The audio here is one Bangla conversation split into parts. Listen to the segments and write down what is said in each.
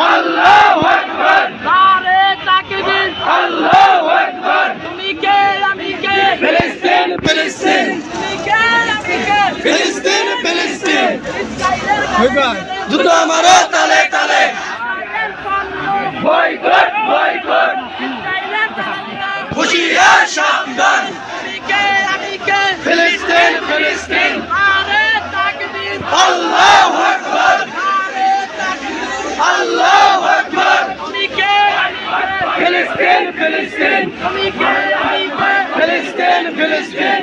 আল্লাহু আকবার, নারে তাকবীর, আল্লাহু আকবার। তুমি কে আমি কে, ফিলিস্তিন ফিলিস্তিন, তুমি কে আমি কে, ফিলিস্তিন ফিলিস্তিন। ইসরায়েলের জুতা মারো তালে তালে, ইসরায়েলের পণ্য, বয়কট বয়কট, ইসরায়েলের পণ্য, হুঁশিয়ার সাবধান। তুমি কে আমি কে, ফিলিস্তিন ফিলিস্তিন, নারে তাকবীর, আল্লাহু আকবার, নারে তাকবীর, আল্লাহু আকবার। তুমি কে আমি কে, ফিলিস্তিন ফিলিস্তিন, তুমি কে আমি কে, ফিলিস্তিন ফিলিস্তিন।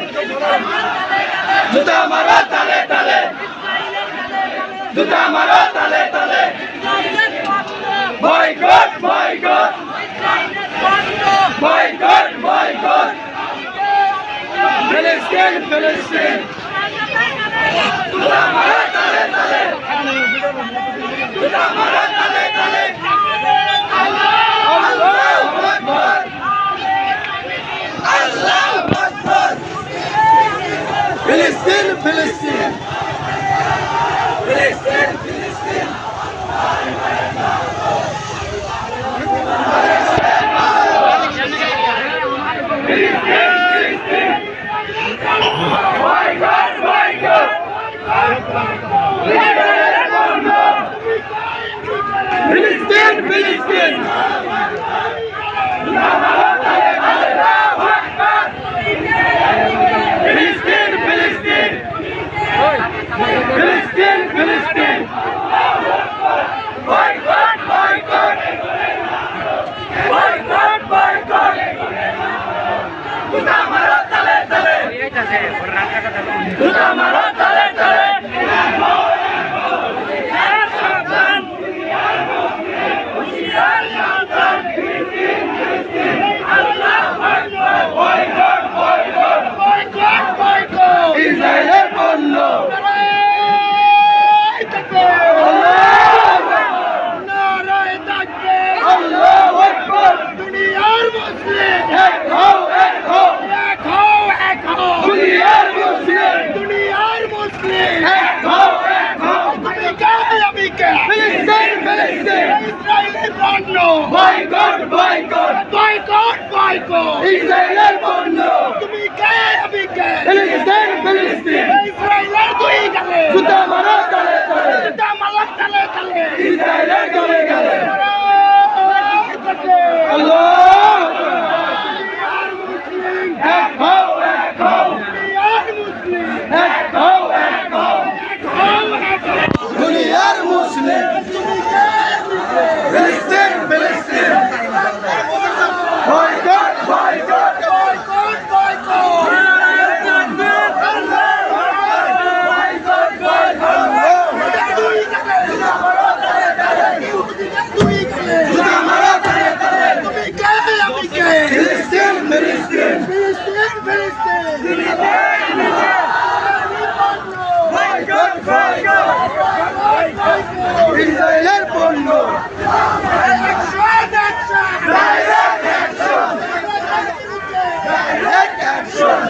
জুতা মারো তালে তালে, জুতা মারো তালে তালে, ইসরায়েলের পণ্য, বয়কট বয়কট, ইসরায়েলের পণ্য, বয়কট বয়কট। ফিলিস্তিন ফিলিস্তিন, জুতা মারো তালে তালে, জুতা মারো তালে তালে। আল্লাহু আকবার, আল্লাহু আকবার। ফিলিস্তিন ফিলিস্তিন, ফিলিস্তিন ফিলিস্তিন। বয়কট বয়কট, ফিলিস্তিন ফিলিস্তিন। ফিলিস্তিন ফিলিস্তিন, ফিলিস্তিন ফিলিস্তিন। Boycott boycott, boycott boycott. জুতা মারো তালে তালে, জুতা মারো তালে তালে। বয়কট বয়কট, বয়কট বয়কট, ইসরায়েলের পণ্য। নারে তাকবীর, নারে তাকবীর, আল্লাহু আকবার। দুনিয়ার মুসলিম, এক হও এক হও, এক হও এক হও, দুনিয়ার মুসলিম। দুনিয়ার মুসলিম, এক হও এক হও, তুমি কে আমি কে, ফিলিস্তিন ফিলিস্তিন। ইসরায়েলের পণ্য, বয়কট বয়কট, বয়কট বয়কট, ইসরায়েলের পণ্য। তুমি কে আমি কে, ফিলিস্তিন ফিলিস্তিন, ইসরায়েলের দুই গালে, জুতা মারো তালে তালে, জুতা মারো তালে তালে, ইসরায়েলের গলে গলে। নারে তাকবীর, আল্লাহু এক হও এক হও, দুনিয়ার মুসলিম, এক হও এক হও, এক হও এক হও, দুনিয়ার মুসলিম। তুমি কে আমি কে, ফিলিস্তিন ফিলিস্তিন, boycott boycott, boycott boycott, boycott boycott. দুই গালে, দুই গালে, জুতা মারো তালে তালে, তুমি কে আমি কে, ফিলিস্তিন ফিলিস্তিন। ফিলিস্তিন ফিলিস্তিন, বয়কট বয়কট, ইসরায়েলের পণ্য। Action action, direct action, direct action.